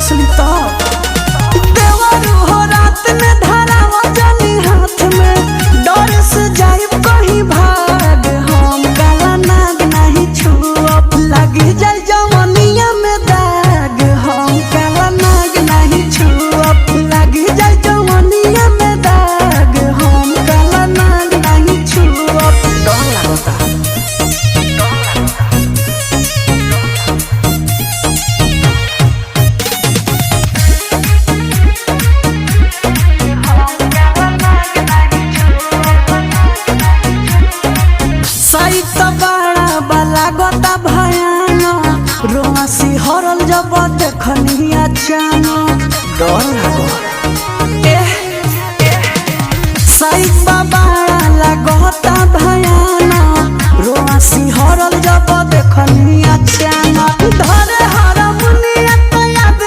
असली तो देवर हो रात में धरावा जानी हाथ में डर से जाए कहीं भाग हम काला नाग नहीं छुअब लगी जाए जवनिया में दाग हम काला नाग नहीं छुअब लगी जाए जवनिया में दाग हम काला नाग नहीं छुअब डर लगता लागता भयानक रोआसी हरल जब देखनी अचानक डर लागो सही बाबा लागता